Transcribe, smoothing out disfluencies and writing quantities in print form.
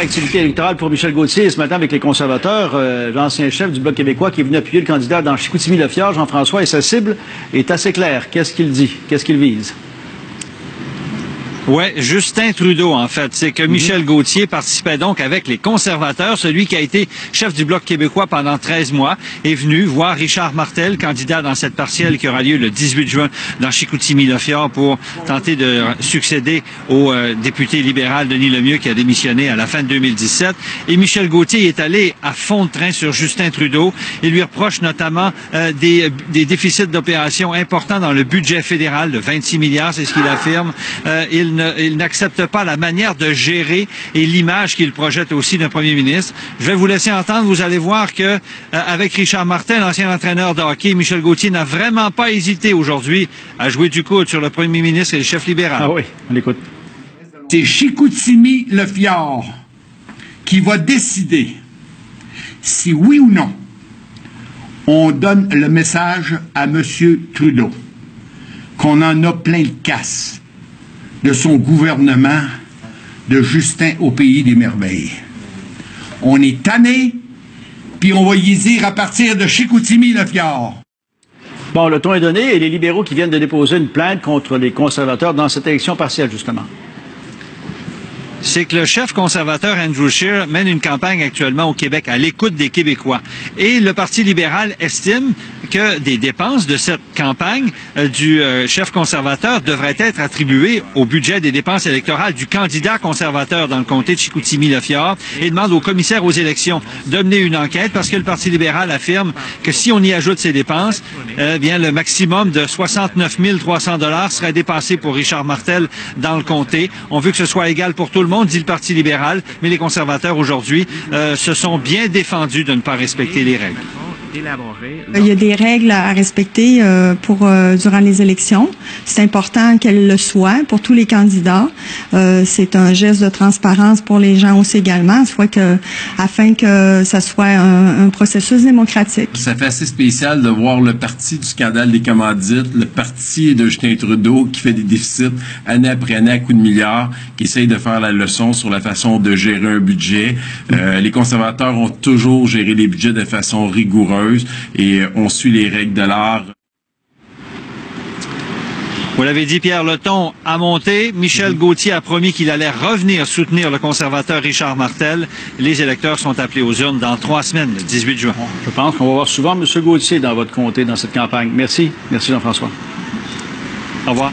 activité électorale pour Michel Gauthier ce matin avec les conservateurs. L'ancien chef du Bloc québécois qui est venu appuyer le candidat dans Chicoutimi-Le-Fjord, Jean-François, et sa cible est assez claire. Qu'est-ce qu'il dit? Qu'est-ce qu'il vise? Oui, Justin Trudeau, en fait. C'est que Michel Gauthier participait donc avec les conservateurs. Celui qui a été chef du Bloc québécois pendant 13 mois est venu voir Richard Martel, candidat dans cette partielle qui aura lieu le 18 juin dans Chicoutimi-Le-Fjord pour tenter de succéder au député libéral Denis Lemieux qui a démissionné à la fin de 2017. Et Michel Gauthier est allé à fond de train sur Justin Trudeau. Il lui reproche notamment des déficits d'opération importants dans le budget fédéral de 26 milliards, c'est ce qu'il affirme. Il n'accepte pas la manière de gérer et l'image qu'il projette aussi d'un premier ministre. Je vais vous laisser entendre. Vous allez voir que avec Richard Martel, l'ancien entraîneur de hockey, Michel Gauthier n'a vraiment pas hésité aujourd'hui à jouer du coude sur le premier ministre et le chef libéral. Ah oui, on l'écoute. C'est Chicoutimi-Le-Fjord qui va décider si oui ou non on donne le message à M. Trudeau qu'on en a plein le casse de son gouvernement de Justin au pays des merveilles. On est tanné, puis on va y dire à partir de Chicoutimi-Le-Fjord. Bon, le ton est donné et les libéraux qui viennent de déposer une plainte contre les conservateurs dans cette élection partielle, justement. C'est que le chef conservateur Andrew Scheer mène une campagne actuellement au Québec à l'écoute des Québécois. Et le Parti libéral estime que des dépenses de cette campagne du chef conservateur devraient être attribuées au budget des dépenses électorales du candidat conservateur dans le comté de Chicoutimi-Le-Fjord et demande au commissaire aux élections de mener une enquête parce que le Parti libéral affirme que si on y ajoute ces dépenses, bien le maximum de 69 300 $ serait dépensé pour Richard Martel dans le comté. On veut que ce soit égal pour tout le monde, dit le Parti libéral, mais les conservateurs aujourd'hui se sont bien défendus de ne pas respecter les règles. Il y a des règles à respecter durant les élections. C'est important qu'elles le soient pour tous les candidats. C'est un geste de transparence pour les gens aussi également, afin que ça soit un processus démocratique. Ça fait assez spécial de voir le parti du scandale des commandites, le parti de Justin Trudeau qui fait des déficits année après année à coups de milliards, qui essaye de faire la leçon sur la façon de gérer un budget. Les conservateurs ont toujours géré les budgets de façon rigoureuse. Et on suit les règles de l'art. Vous l'avez dit, Pierre, le ton a monté. Michel Gauthier a promis qu'il allait revenir soutenir le conservateur Richard Martel. Les électeurs sont appelés aux urnes dans 3 semaines, le 18 juin. Je pense qu'on va voir souvent M. Gauthier dans votre comté, dans cette campagne. Merci. Merci, Jean-François. Au revoir.